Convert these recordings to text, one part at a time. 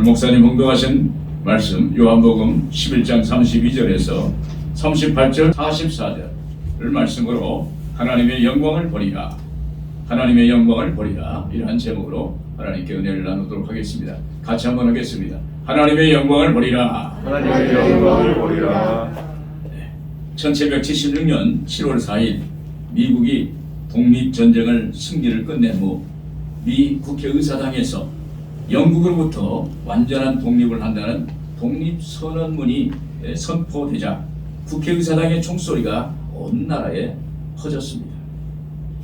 목사님 홍도하신 말씀 요한복음 11장 32절에서 38절 44절을 말씀으로 하나님의 영광을 보리라, 하나님의 영광을 보리라, 이러한 제목으로 하나님께 은혜를 나누도록 하겠습니다. 같이 한번 하겠습니다. 하나님의 영광을 보리라, 하나님의 영광을 보리라. 1776년 7월 4일 미국이 독립전쟁을 승리를 끝낸 후 미 국회의사당에서 영국으로부터 완전한 독립을 한다는 독립선언문이 선포되자 국회의사당의 총소리가 온 나라에 퍼졌습니다.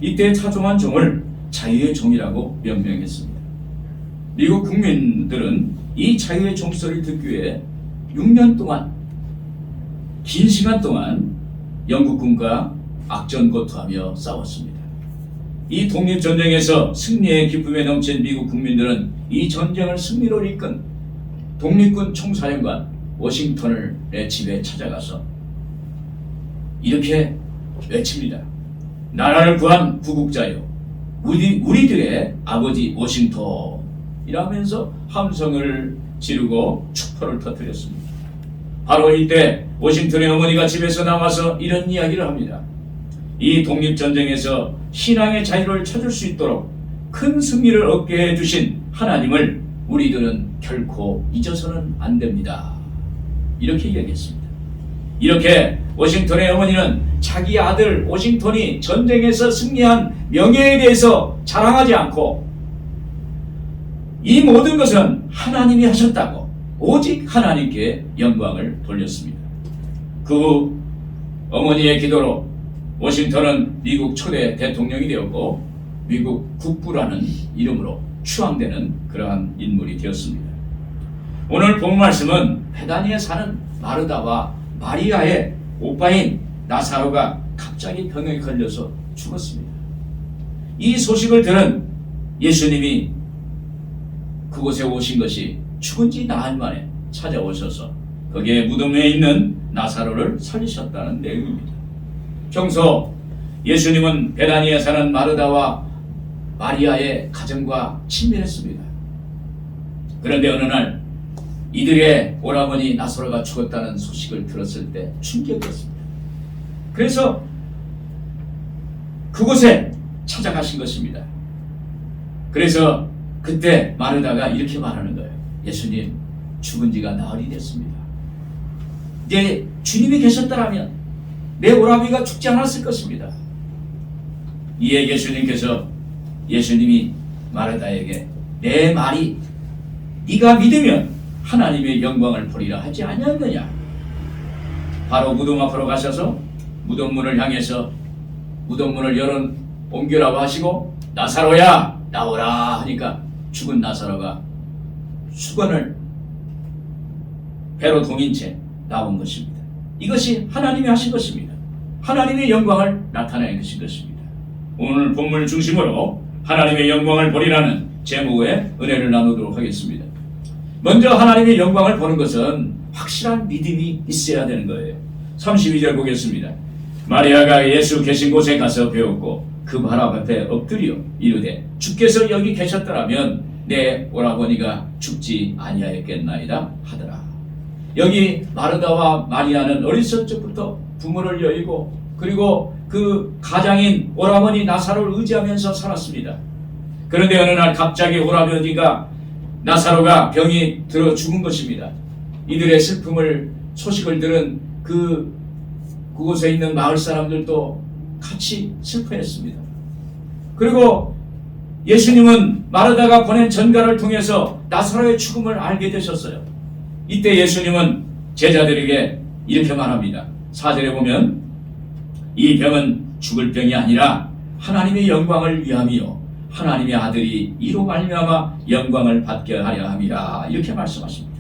이때 차종한 종을 자유의 종이라고 명명했습니다. 미국 국민들은 이 자유의 종소리를 듣기 위해 6년 동안, 긴 시간 동안 영국군과 악전고투하며 싸웠습니다. 이 독립전쟁에서 승리의 기쁨에 넘친 미국 국민들은 이 전쟁을 승리로 이끈 독립군 총사령관 워싱턴을 집에 찾아가서 이렇게 외칩니다. 나라를 구한 구국자여, 우리들의 아버지 워싱턴, 이라면서 함성을 지르고 축포를 터뜨렸습니다. 바로 이때 워싱턴의 어머니가 집에서 나와서 이런 이야기를 합니다. 이 독립전쟁에서 신앙의 자유를 찾을 수 있도록 큰 승리를 얻게 해주신 하나님을 우리들은 결코 잊어서는 안 됩니다. 이렇게 이야기했습니다. 이렇게 워싱턴의 어머니는 자기 아들 워싱턴이 전쟁에서 승리한 명예에 대해서 자랑하지 않고 이 모든 것은 하나님이 하셨다고 오직 하나님께 영광을 돌렸습니다. 그 후 어머니의 기도로 워싱턴은 미국 초대 대통령이 되었고 미국 국부라는 이름으로 추앙되는 그러한 인물이 되었습니다. 오늘 본 말씀은 베다니에 사는 마르다와 마리아의 오빠인 나사로가 갑자기 병에 걸려서 죽었습니다. 이 소식을 들은 예수님이 그곳에 오신 것이 죽은 지 나흘 만에 찾아오셔서 거기에 무덤에 있는 나사로를 살리셨다는 내용입니다. 평소 예수님은 베다니에 사는 마르다와 마리아의 가정과 친밀했습니다. 그런데 어느 날 이들의 오라버니 나사로가 죽었다는 소식을 들었을 때 충격이었습니다. 그래서 그곳에 찾아가신 것입니다. 그래서 그때 마르다가 이렇게 말하는 거예요. 예수님, 죽은 지가 나흘이 됐습니다. 이제 주님이 계셨더라면 내 오라비가 죽지 않았을 것입니다. 이에 예수님이 마르다에게 내 말이 네가 믿으면 하나님의 영광을 보리라 하지 아니하느냐. 바로 무덤 앞으로 가셔서 무덤문을 향해서 무덤문을 옮기라고 하시고 나사로야 나오라 하니까 죽은 나사로가 수건을 배로 동인 채 나온 것입니다. 이것이 하나님이 하신 것입니다. 하나님의 영광을 나타내는 것입니다. 오늘 본문을 중심으로 하나님의 영광을 보리라는 제목의 은혜를 나누도록 하겠습니다. 먼저 하나님의 영광을 보는 것은 확실한 믿음이 있어야 되는 거예요. 32절 보겠습니다. 마리아가 예수 계신 곳에 가서 배웠고 그 발 앞에 엎드려 이르되 주께서 여기 계셨더라면 내 오라버니가 죽지 아니하였겠나이다 하더라. 여기 마르다와 마리아는 어렸을 적부터 부모를 여의고 그리고 그 가장인 오라버니 나사로를 의지하면서 살았습니다. 그런데 어느 날 갑자기 오라버니가 나사로가 병이 들어 죽은 것입니다. 이들의 소식을 들은 그곳에 있는 마을 사람들도 같이 슬퍼했습니다. 그리고 예수님은 마르다가 보낸 전가를 통해서 나사로의 죽음을 알게 되셨어요. 이때 예수님은 제자들에게 이렇게 말합니다. 4절에 보면 이 병은 죽을 병이 아니라 하나님의 영광을 위함이요 하나님의 아들이 이로 말미암아 영광을 받게 하려 함이라, 이렇게 말씀하십니다.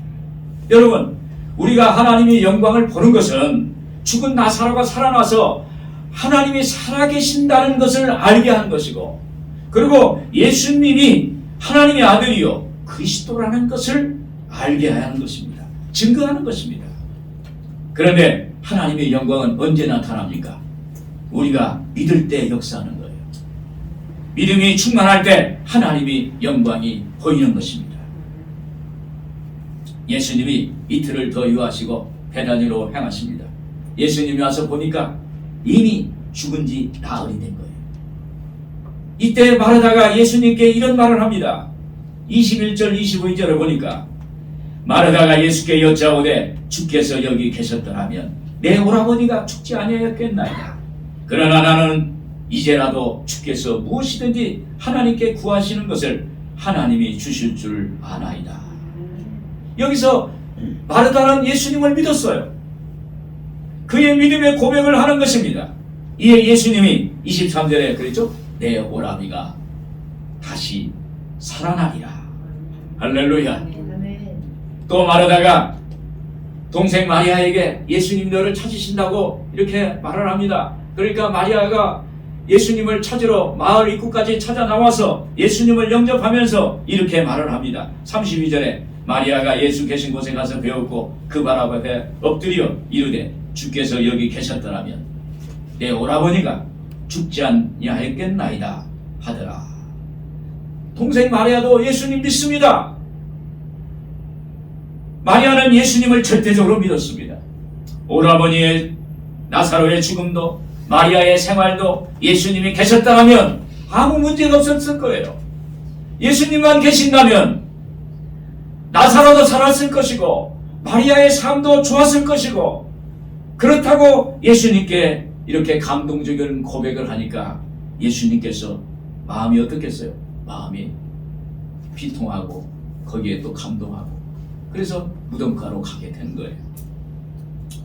여러분, 우리가 하나님의 영광을 보는 것은 죽은 나사로가 살아나서 하나님이 살아계신다는 것을 알게 한 것이고, 그리고 예수님이 하나님의 아들이요 그리스도라는 것을 알게 하는 것입니다. 증거하는 것입니다. 그런데 하나님의 영광은 언제 나타납니까? 우리가 믿을 때 역사하는 거예요. 믿음이 충만할 때 하나님의 영광이 보이는 것입니다. 예수님이 이틀을 더 유하시고 베다니로 향하십니다. 예수님이 와서 보니까 이미 죽은 지 나흘이 된 거예요. 이때 마르다가 예수님께 이런 말을 합니다. 21절 25절을 보니까 마르다가 예수께 여짜오되 주께서 여기 계셨더라면 내 오라버니가 죽지 아니하였겠나이다. 그러나 나는 이제라도 주께서 무엇이든지 하나님께 구하시는 것을 하나님이 주실 줄 아나이다. 여기서 마르다는 예수님을 믿었어요. 그의 믿음의 고백을 하는 것입니다. 이에 예수님이 23절에 그랬죠? 내 오라비가 다시 살아나리라. 할렐루야. 또 마르다가 동생 마리아에게 예수님 너를 찾으신다고 이렇게 말을 합니다. 그러니까 마리아가 예수님을 찾으러 마을 입구까지 찾아 나와서 예수님을 영접하면서 이렇게 말을 합니다. 32절에 마리아가 예수 계신 곳에 가서 배웠고 그 발 앞에 엎드려 이르되 주께서 여기 계셨더라면 내 오라버니가 죽지 아니하였겠나이다 하더라. 동생 마리아도 예수님 믿습니다. 마리아는 예수님을 절대적으로 믿었습니다. 오라버니의 나사로의 죽음도 마리아의 생활도 예수님이 계셨다면 아무 문제가 없었을 거예요. 예수님만 계신다면 나사로도 살았을 것이고 마리아의 삶도 좋았을 것이고, 그렇다고 예수님께 이렇게 감동적인 고백을 하니까 예수님께서 마음이 어떻겠어요? 마음이 비통하고 거기에 또 감동하고, 그래서 무덤가로 가게 된 거예요.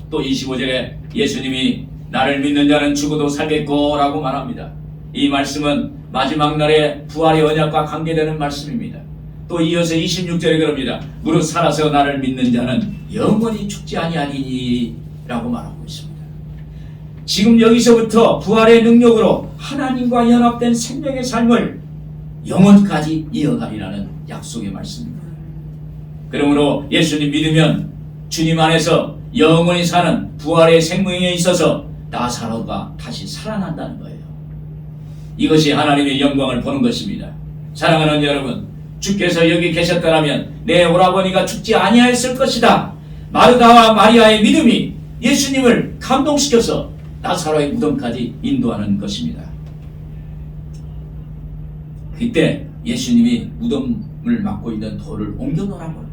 또 25절에 예수님이 나를 믿는 자는 죽어도 살겠고 라고 말합니다. 이 말씀은 마지막 날의 부활의 언약과 관계되는 말씀입니다. 또 이어서 26절에 그럽니다. 무릇 살아서 나를 믿는 자는 영원히 죽지 아니하리니 라고 말하고 있습니다. 지금 여기서부터 부활의 능력으로 하나님과 연합된 생명의 삶을 영원까지 이어가리라는 약속의 말씀입니다. 그러므로 예수님 믿으면 주님 안에서 영원히 사는 부활의 생명에 있어서 나사로가 다시 살아난다는 거예요. 이것이 하나님의 영광을 보는 것입니다. 사랑하는 여러분, 주께서 여기 계셨더라면 내 오라버니가 죽지 아니하였을 것이다. 마르다와 마리아의 믿음이 예수님을 감동시켜서 나사로의 무덤까지 인도하는 것입니다. 그때 예수님이 무덤을 막고 있는 돌을 옮겨놓으라고 합니다.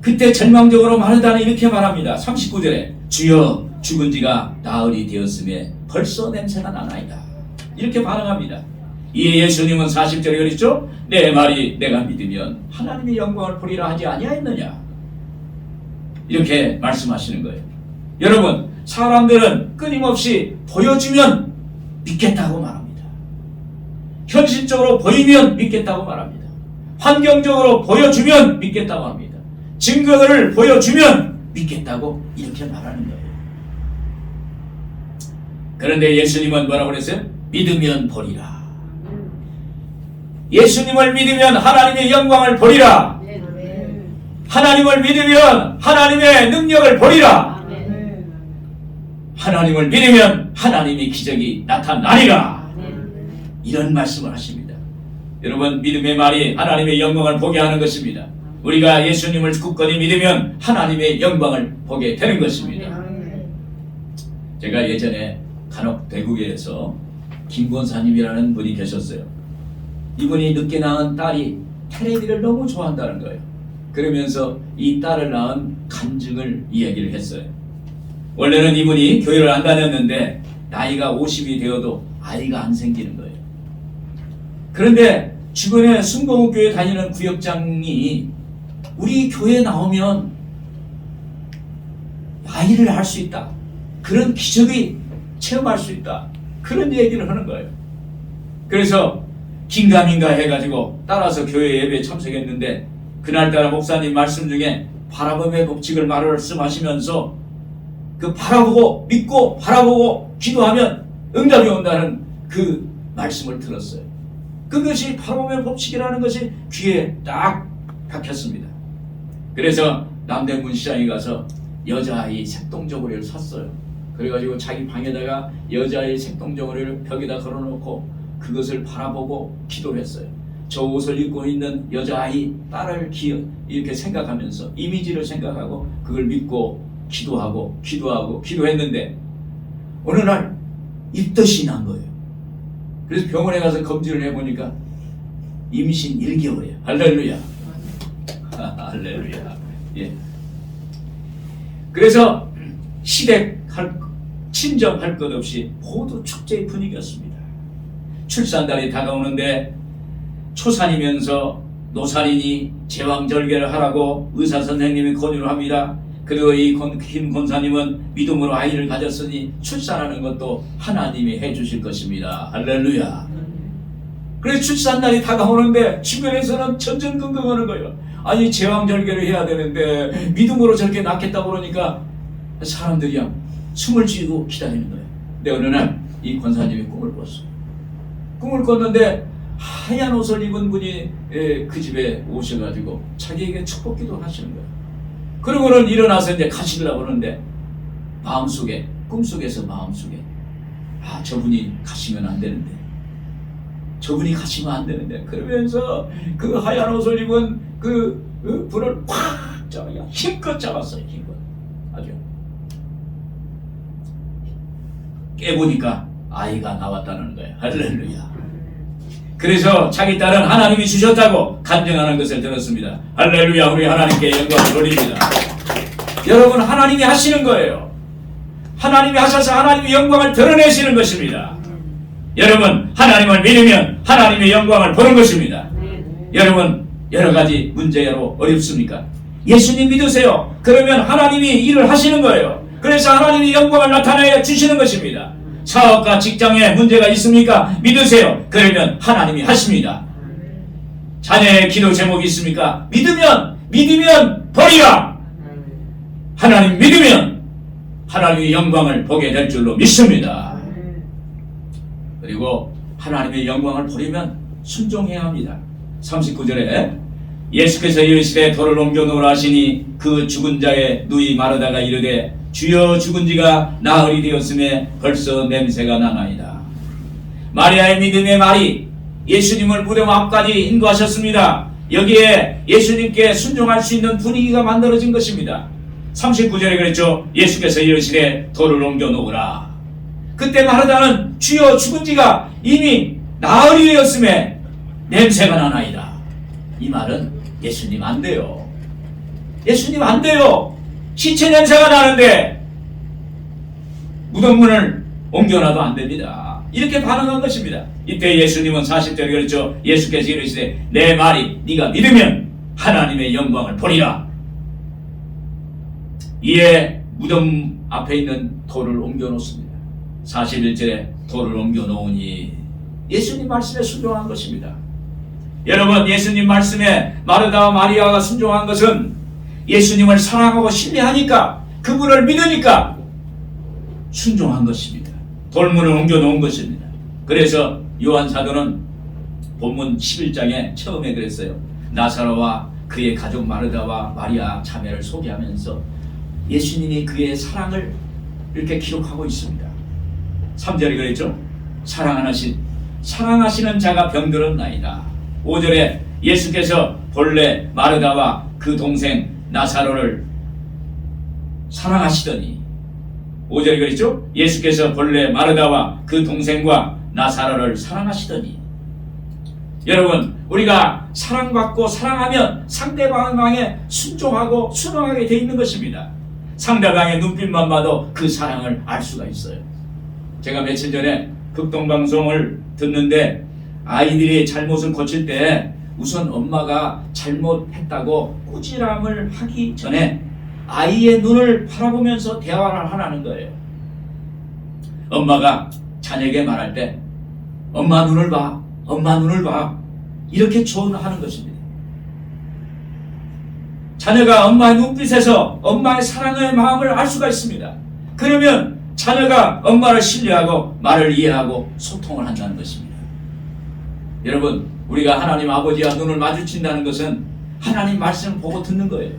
그때 절망적으로 마르다는 이렇게 말합니다. 39절에 주여 죽은 지가 나흘이 되었음에 벌써 냄새가 나나이다. 이렇게 반응합니다. 이에 예수님은 40절에 그랬죠? 내 말이 내가 믿으면 하나님의 영광을 보리라 하지 아니하였느냐. 이렇게 말씀하시는 거예요. 여러분, 사람들은 끊임없이 보여주면 믿겠다고 말합니다. 현실적으로 보이면 믿겠다고 말합니다. 환경적으로 보여주면 믿겠다고 합니다. 증거를 보여주면 믿겠다고 이렇게 말하는 거예요. 그런데 예수님은 뭐라고 그랬어요? 믿으면 보리라. 예수님을 믿으면 하나님의 영광을 보리라. 하나님을 믿으면 하나님의 능력을 보리라. 하나님을 믿으면 하나님의 기적이 나타나리라. 이런 말씀을 하십니다. 여러분, 믿음의 말이 하나님의 영광을 보게 하는 것입니다. 우리가 예수님을 굳건히 믿으면 하나님의 영광을 보게 되는 것입니다. 제가 예전에 간혹 대구에서 김권사님이라는 분이 계셨어요. 이분이 늦게 낳은 딸이 테레비를 너무 좋아한다는 거예요. 그러면서 이 딸을 낳은 간증을 이야기를 했어요. 원래는 이분이 교회를 안 다녔는데 나이가 50이 되어도 아이가 안 생기는 거예요. 그런데 주변에 순복음교회 다니는 구역장이 우리 교회에 나오면 아이를 할 수 있다, 그런 기적이 체험할 수 있다, 그런 얘기를 하는 거예요. 그래서 긴가민가 해가지고 따라서 교회 예배에 참석했는데, 그날따라 목사님 말씀 중에 바라봄의 법칙을 말씀하시면서 그 바라보고 믿고 바라보고 기도하면 응답이 온다는 그 말씀을 들었어요. 그것이 바라봄의 법칙이라는 것이 귀에 딱 박혔습니다. 그래서 남대문 시장에 가서 여자아이 색동저고리를 샀어요. 그래가지고 자기 방에다가 여자아이 색동저고리를 벽에다 걸어놓고 그것을 바라보고 기도를 했어요. 저 옷을 입고 있는 여자아이 딸을 이렇게 생각하면서 이미지를 생각하고 그걸 믿고 기도했는데 어느 날 입덧이 난 거예요. 그래서 병원에 가서 검진을 해보니까 임신 1개월이에요. 할렐루야. 할렐루야. 예. 그래서 친정할 것 없이 모두 축제의 분위기였습니다. 출산달이 다가오는데 초산이면서 노산이니 제왕절개를 하라고 의사 선생님이 권유를 합니다. 그리고 이 김 권사님은 믿음으로 아이를 가졌으니 출산하는 것도 하나님이 해주실 것입니다. 할렐루야. 그래서 출산날이 다가오는데 주변에서는 전전긍긍하는 거예요. 아니 제왕절개를 해야 되는데 믿음으로 저렇게 낳겠다고 그러니까 사람들이 숨을 쥐고 기다리는 거예요. 근데 어느 날 이 권사님이 꿈을 꿨어요. 꿈을 꿨는데 하얀 옷을 입은 분이 그 집에 오셔가지고 자기에게 축복기도 하시는 거예요. 그러고는 일어나서 이제 가시려고 하는데 꿈속에서 마음속에 저분이 가시면 안 되는데 그러면서 그 하얀 옷을 입은 그 불을 꽉 잡아요. 힘껏 잡았어요. 아주 깨보니까 아이가 나왔다는 거예요. 할렐루야. 그래서 자기 딸은 하나님이 주셨다고 간증하는 것을 들었습니다. 할렐루야. 우리 하나님께 영광을 돌립니다. 여러분, 하나님이 하시는 거예요. 하나님이 하셔서 하나님의 영광을 드러내시는 것입니다. 여러분, 하나님을 믿으면 하나님의 영광을 보는 것입니다. 여러분, 여러 가지 문제로 어렵습니까? 예수님 믿으세요. 그러면 하나님이 일을 하시는 거예요. 그래서 하나님의 영광을 나타내 주시는 것입니다. 사업과 직장에 문제가 있습니까? 믿으세요. 그러면 하나님이 하십니다. 자녀의 기도 제목이 있습니까? 믿으면 보리라. 하나님 믿으면 하나님의 영광을 보게 될 줄로 믿습니다. 그리고 하나님의 영광을 보려면 순종해야 합니다. 39절에 예수께서 이르시되 돌을 옮겨 놓으라 하시니 그 죽은 자의 누이 마르다가 이르되 주여 죽은 지가 나흘이 되었음에 벌써 냄새가 나나이다. 마리아의 믿음의 말이 예수님을 무덤 앞까지 인도하셨습니다. 여기에 예수님께 순종할 수 있는 분위기가 만들어진 것입니다. 39절에 그랬죠. 예수께서 이르시되 돌을 옮겨 놓으라. 그때 마르다는 주여 죽은 지가 이미 나흘이 되었음에 냄새가 나나이다. 이 말은 예수님 안 돼요. 예수님 안 돼요. 시체 냄새가 나는데 무덤문을 옮겨놔도 안 됩니다. 이렇게 반응한 것입니다. 이때 예수님은 40절에 그랬죠. 예수께서 이르시되 내 말이 네가 믿으면 하나님의 영광을 보리라. 이에 무덤 앞에 있는 돌을 옮겨 놓습니다. 41절에 돌을 옮겨 놓으니 예수님 말씀에 순종한 것입니다. 여러분, 예수님 말씀에 마르다와 마리아가 순종한 것은 예수님을 사랑하고 신뢰하니까, 그분을 믿으니까 순종한 것입니다. 돌문을 옮겨 놓은 것입니다. 그래서 요한 사도는 본문 11장에 처음에 그랬어요. 나사로와 그의 가족 마르다와 마리아 자매를 소개하면서 예수님이 그의 사랑을 이렇게 기록하고 있습니다. 3절에 그랬죠. 사랑하시는 자가 병들었나이다. 5절에 예수께서 본래 마르다와 그 동생 나사로를 사랑하시더니, 5절에 그랬죠. 예수께서 본래 마르다와 그 동생과 나사로를 사랑하시더니. 여러분, 우리가 사랑받고 사랑하면 상대방에 순종하고 순응하게 돼 있는 것입니다. 상대방의 눈빛만 봐도 그 사랑을 알 수가 있어요. 제가 며칠 전에 극동방송을 듣는데 아이들이 잘못을 고칠 때 우선 엄마가 잘못했다고 꾸지람을 하기 전에 아이의 눈을 바라보면서 대화를 하라는 거예요. 엄마가 자녀에게 말할 때 엄마 눈을 봐, 엄마 눈을 봐, 이렇게 조언하는 것입니다. 자녀가 엄마의 눈빛에서 엄마의 사랑의 마음을 알 수가 있습니다. 그러면 자녀가 엄마를 신뢰하고 말을 이해하고 소통을 한다는 것입니다. 여러분, 우리가 하나님 아버지와 눈을 마주친다는 것은 하나님 말씀을 보고 듣는 거예요.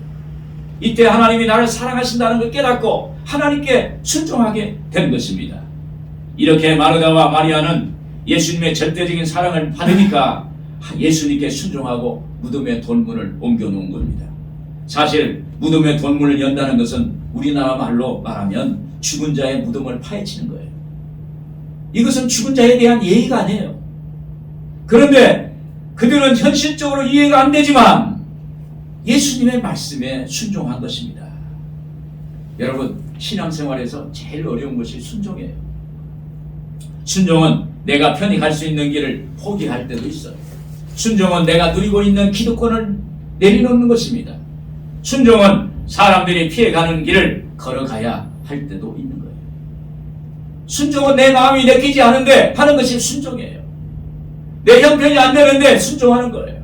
이때 하나님이 나를 사랑하신다는 걸 깨닫고 하나님께 순종하게 되는 것입니다. 이렇게 마르다와 마리아는 예수님의 절대적인 사랑을 받으니까 예수님께 순종하고 무덤에 돌문을 옮겨놓은 겁니다. 사실 무덤에 돌문을 연다는 것은 우리나라 말로 말하면 죽은 자의 무덤을 파헤치는 거예요. 이것은 죽은 자에 대한 예의가 아니에요. 그런데 그들은 현실적으로 이해가 안 되지만 예수님의 말씀에 순종한 것입니다. 여러분, 신앙생활에서 제일 어려운 것이 순종이에요. 순종은 내가 편히 갈 수 있는 길을 포기할 때도 있어요. 순종은 내가 누리고 있는 기득권을 내려놓는 것입니다. 순종은 사람들이 피해가는 길을 걸어가야 할 때도 있는 거예요. 순종은 내 마음이 내키지 않은데 하는 것이 순종이에요. 내 형편이 안 되는데 순종하는 거예요.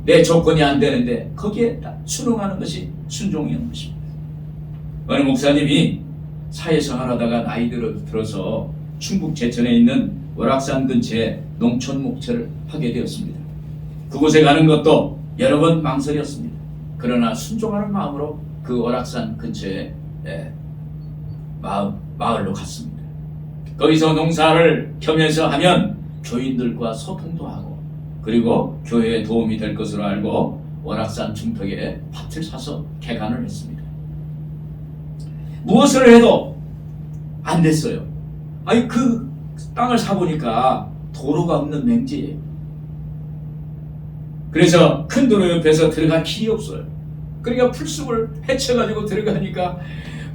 내 조건이 안 되는데 거기에 순응하는 것이 순종인 것입니다. 어느 목사님이 사회생활 하다가 나이 들어서 충북 제천에 있는 월악산 근처에 농촌 목회를 하게 되었습니다. 그곳에 가는 것도 여러 번 망설였습니다. 그러나 순종하는 마음으로 그 월악산 근처에 마을로 갔습니다. 거기서 농사를 겸해서 하면 교인들과 소통도 하고 그리고 교회에 도움이 될 것으로 알고 월악산 중턱에 밭을 사서 개간을 했습니다. 무엇을 해도 안 됐어요. 아니 그 땅을 사보니까 도로가 없는 맹지예요. 그래서 큰 도로 옆에서 들어갈 길이 없어요. 그러니까 풀숲을 헤쳐가지고 들어가니까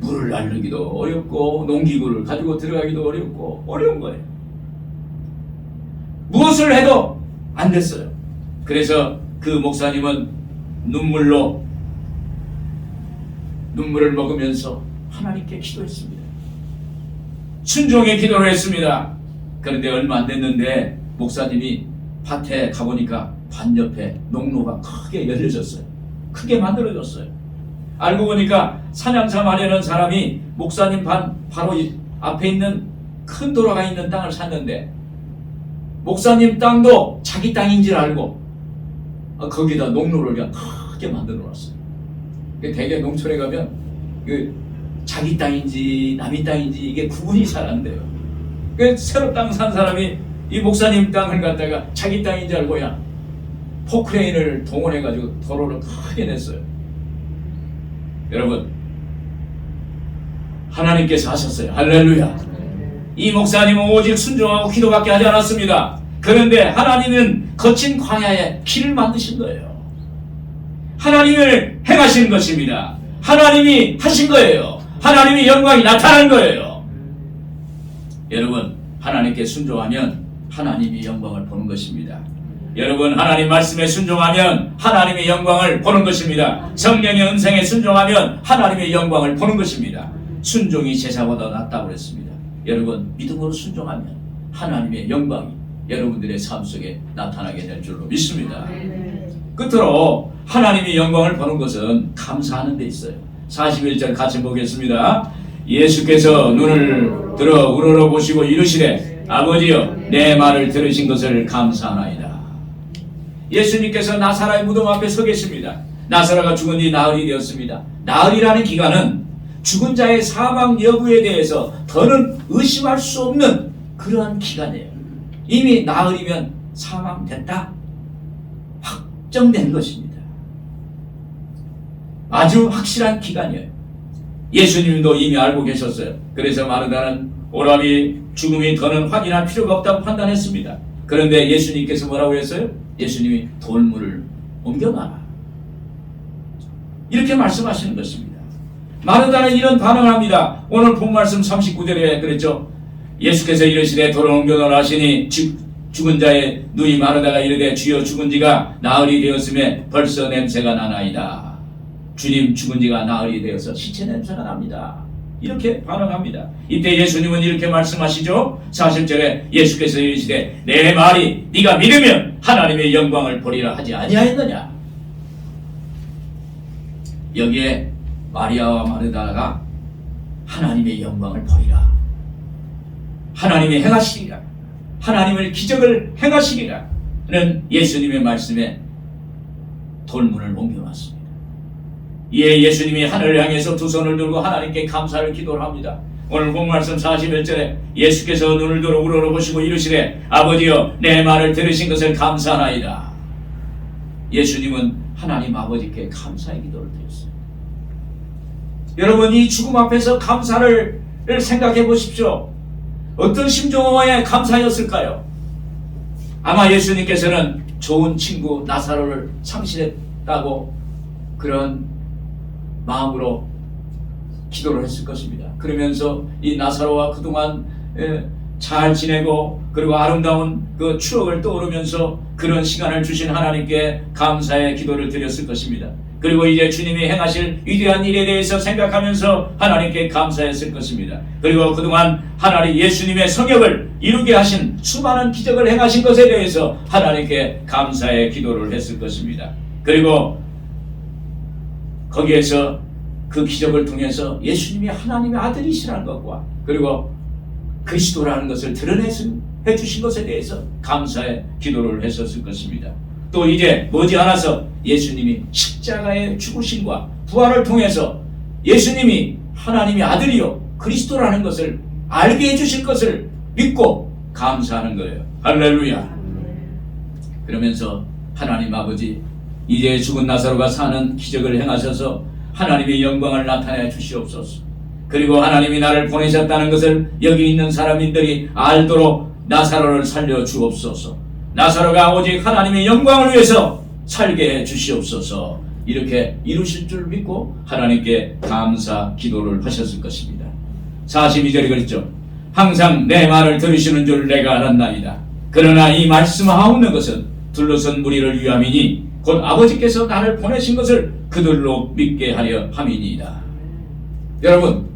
물을 날르기도 어렵고 농기구를 가지고 들어가기도 어렵고 어려운 거예요. 무엇을 해도 안 됐어요. 그래서 그 목사님은 눈물을 먹으면서 하나님께 기도했습니다. 순종의 기도를 했습니다. 그런데 얼마 안 됐는데 목사님이 밭에 가보니까 밭 옆에 농로가 크게 열려졌어요. 크게 만들어졌어요. 알고 보니까 사냥사 마련한 사람이 목사님 바로 앞에 있는 큰 도로가 있는 땅을 샀는데 목사님 땅도 자기 땅인 줄 알고 거기다 농로를 그냥 크게 만들어 놨어요. 대개 농촌에 가면 자기 땅인지 남의 땅인지 이게 구분이 잘 안 돼요. 새로 땅 산 사람이 이 목사님 땅을 갖다가 자기 땅인 줄 알고 그냥 포크레인을 동원해가지고 도로를 크게 냈어요. 여러분, 하나님께서 하셨어요. 할렐루야. 이 목사님은 오직 순종하고 기도밖에 하지 않았습니다. 그런데 하나님은 거친 광야에 길을 만드신 거예요. 하나님을 행하신 것입니다. 하나님이 하신 거예요. 하나님의 영광이 나타난 거예요. 여러분, 하나님께 순종하면 하나님이 영광을 보는 것입니다. 여러분, 하나님 말씀에 순종하면 하나님의 영광을 보는 것입니다. 성령의 음성에 순종하면 하나님의 영광을 보는 것입니다. 순종이 제사보다 낫다고 그랬습니다. 여러분, 믿음으로 순종하면 하나님의 영광이 여러분들의 삶 속에 나타나게 될 줄로 믿습니다. 끝으로 하나님의 영광을 보는 것은 감사하는 데 있어요. 41절 같이 보겠습니다. 예수께서 눈을 들어 우러러보시고 이르시되 아버지여 내 말을 들으신 것을 감사하나이다. 예수님께서 나사라의 무덤 앞에 서 계십니다. 나사라가 죽은 지 나흘이 되었습니다. 나흘이라는 기간은 죽은 자의 사망 여부에 대해서 더는 의심할 수 없는 그러한 기간이에요. 이미 나흘이면 사망됐다 확정된 것입니다. 아주 확실한 기간이에요. 예수님도 이미 알고 계셨어요. 그래서 마르다는 오라비 죽음이 더는 확인할 필요가 없다고 판단했습니다. 그런데 예수님께서 뭐라고 했어요? 예수님이 돌문을 옮겨놔라 이렇게 말씀하시는 것입니다. 마르다는 이런 반응을 합니다. 오늘 본 말씀 39절에 그랬죠. 예수께서 이르시되 돌을 옮겨놓으라 하시니 죽은 자의 누이 마르다가 이르되 주여 죽은 지가 나흘이 되었음에 벌써 냄새가 나나이다. 주님, 죽은 지가 나흘이 되어서 시체 냄새가 납니다. 이렇게 반응합니다. 이때 예수님은 이렇게 말씀하시죠. 40절에 예수께서 이르시되 내 말이 네가 믿으면 하나님의 영광을 보리라 하지 아니하였느냐. 여기에 마리아와 마르다가 하나님의 영광을 보리라, 하나님의 행하시리라, 하나님의 기적을 행하시리라 는 예수님의 말씀에 돌문을 옮겨놨습니다. 이에 예수님이 하늘을 향해서 두 손을 들고 하나님께 감사를 기도를 합니다. 오늘 본 말씀 41절에 예수께서 눈을 들어 우러러보시고 이르시되 아버지여 내 말을 들으신 것을 감사하나이다. 예수님은 하나님 아버지께 감사의 기도를 드렸어요. 여러분, 이 죽음 앞에서 감사를 생각해 보십시오. 어떤 심정에 감사였을까요? 아마 예수님께서는 좋은 친구 나사로를 상실했다고 그런 마음으로 기도를 했을 것입니다. 그러면서 이 나사로와 그동안 잘 지내고 그리고 아름다운 그 추억을 떠오르면서 그런 시간을 주신 하나님께 감사의 기도를 드렸을 것입니다. 그리고 이제 주님이 행하실 위대한 일에 대해서 생각하면서 하나님께 감사했을 것입니다. 그리고 그동안 하나님 예수님의 성역을 이루게 하신 수많은 기적을 행하신 것에 대해서 하나님께 감사의 기도를 했을 것입니다. 그리고 거기에서 그 기적을 통해서 예수님이 하나님의 아들이시라는 것과 그리고 그리스도라는 것을 드러내 주신 것에 대해서 감사의 기도를 했었을 것입니다. 또 이제 머지않아서 예수님이 십자가의 죽으심과 부활을 통해서 예수님이 하나님의 아들이요 그리스도라는 것을 알게 해주실 것을 믿고 감사하는 거예요. 할렐루야. 그러면서 하나님 아버지, 이제 죽은 나사로가 사는 기적을 행하셔서 하나님의 영광을 나타내 주시옵소서. 그리고 하나님이 나를 보내셨다는 것을 여기 있는 사람들이 알도록 나사로를 살려 주옵소서. 나사로가 오직 하나님의 영광을 위해서 살게 해 주시옵소서. 이렇게 이루실 줄 믿고 하나님께 감사 기도를 하셨을 것입니다. 42절이 그랬죠. 항상 내 말을 들으시는 줄 내가 알았나이다. 그러나 이 말씀하옵는 것은 둘러선 무리를 위함이니 곧 아버지께서 나를 보내신 것을 그들로 믿게 하려 함이니이다. 여러분,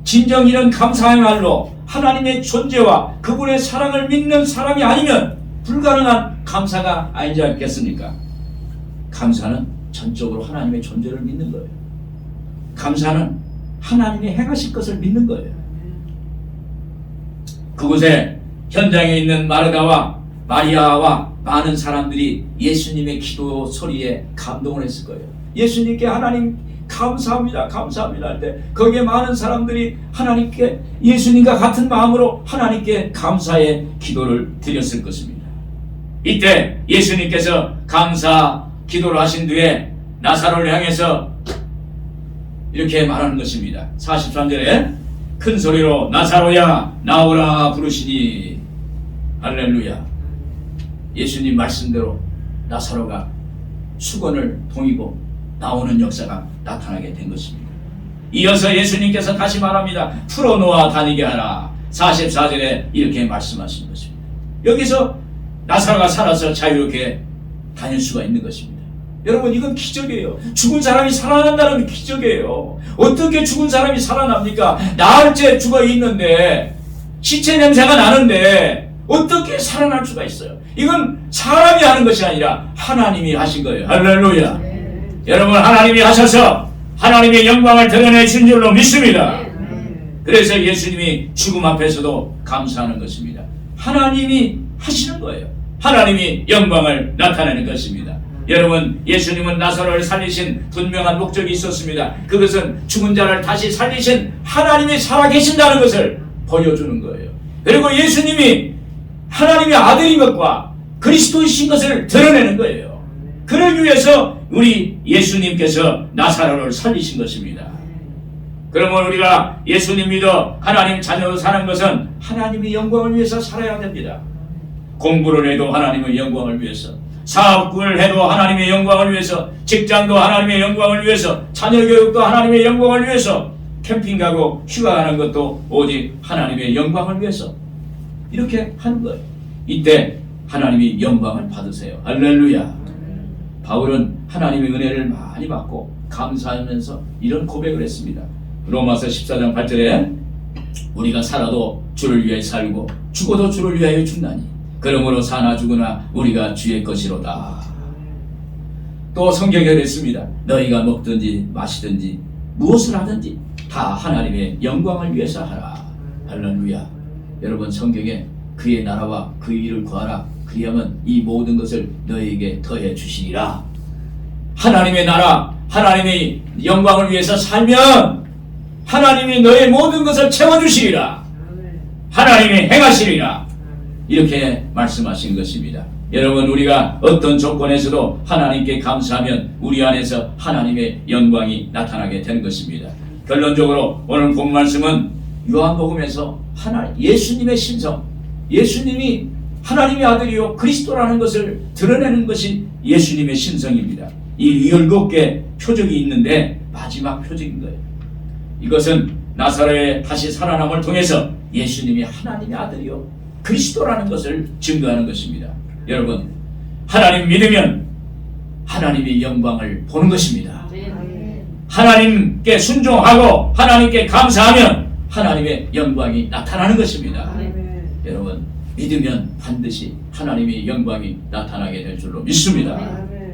진정 이런 감사의 말로 하나님의 존재와 그분의 사랑을 믿는 사람이 아니면 불가능한 감사가 아니지 않겠습니까? 감사는 전적으로 하나님의 존재를 믿는 거예요. 감사는 하나님이 행하실 것을 믿는 거예요. 그곳에 현장에 있는 마르다와 마리아와 많은 사람들이 예수님의 기도 소리에 감동을 했을 거예요. 예수님께 하나님 감사합니다, 감사합니다 할 때 거기에 많은 사람들이 하나님께 예수님과 같은 마음으로 하나님께 감사의 기도를 드렸을 것입니다. 이때 예수님께서 감사 기도를 하신 뒤에 나사로를 향해서 이렇게 말하는 것입니다. 43절에 큰 소리로 나사로야 나오라 부르시니. 할렐루야. 예수님 말씀대로 나사로가 수건을 동이고 나오는 역사가 나타나게 된 것입니다. 이어서 예수님께서 다시 말합니다. 풀어놓아 다니게 하라. 44절에 이렇게 말씀하신 것입니다. 여기서 나사로가 살아서 자유롭게 다닐 수가 있는 것입니다. 여러분, 이건 기적이에요. 죽은 사람이 살아난다는 기적이에요. 어떻게 죽은 사람이 살아납니까? 나흘째 죽어 있는데 시체 냄새가 나는데 어떻게 살아날 수가 있어요? 이건 사람이 하는 것이 아니라 하나님이 하신 거예요. 할렐루야. 여러분, 하나님이 하셔서 하나님의 영광을 드러내 주신 줄로 믿습니다. 그래서 예수님이 죽음 앞에서도 감사하는 것입니다. 하나님이 하시는 거예요. 하나님이 영광을 나타내는 것입니다. 여러분, 예수님은 나사로를 살리신 분명한 목적이 있었습니다. 그것은 죽은 자를 다시 살리신 하나님이 살아계신다는 것을 보여주는 거예요. 그리고 예수님이 하나님의 아들인 것과 그리스도이신 것을 드러내는 거예요. 그러기 위해서 우리 예수님께서 나사로를 살리신 것입니다. 그러면 우리가 예수님 믿어 하나님 자녀로 사는 것은 하나님의 영광을 위해서 살아야 됩니다. 공부를 해도 하나님의 영광을 위해서, 사업을 해도 하나님의 영광을 위해서, 직장도 하나님의 영광을 위해서, 자녀 교육도 하나님의 영광을 위해서, 캠핑 가고 휴가 가는 것도 오직 하나님의 영광을 위해서 이렇게 하는 거예요. 이때 하나님이 영광을 받으세요. 할렐루야. 바울은 하나님의 은혜를 많이 받고 감사하면서 이런 고백을 했습니다. 로마서 14장 8절에 우리가 살아도 주를 위해 살고 죽어도 주를 위하여 죽나니 그러므로 사나 죽으나 우리가 주의 것이로다. 또 성경에 그랬습니다. 너희가 먹든지 마시든지 무엇을 하든지 다 하나님의 영광을 위해서 하라. 할렐루야. 여러분, 성경에 그의 나라와 그의 일을 구하라. 그리하면 이 모든 것을 너희에게 더해 주시리라. 하나님의 나라, 하나님의 영광을 위해서 살면 하나님이 너의 모든 것을 채워주시리라. 하나님이 행하시리라. 이렇게 말씀하신 것입니다. 여러분, 우리가 어떤 조건에서도 하나님께 감사하면 우리 안에서 하나님의 영광이 나타나게 되는 것입니다. 결론적으로 오늘 본 말씀은 요한복음에서 예수님의 신성, 예수님이 하나님의 아들이요 그리스도라는 것을 드러내는 것이 예수님의 신성입니다. 이 17개 표적이 있는데 마지막 표적인 거예요. 이것은 나사로의 다시 살아남을 통해서 예수님이 하나님의 아들이요 그리스도라는 것을 증거하는 것입니다. 여러분, 하나님 믿으면 하나님의 영광을 보는 것입니다. 하나님께 순종하고 하나님께 감사하면 하나님의 영광이 나타나는 것입니다. 여러분, 믿으면 반드시 하나님의 영광이 나타나게 될 줄로 믿습니다.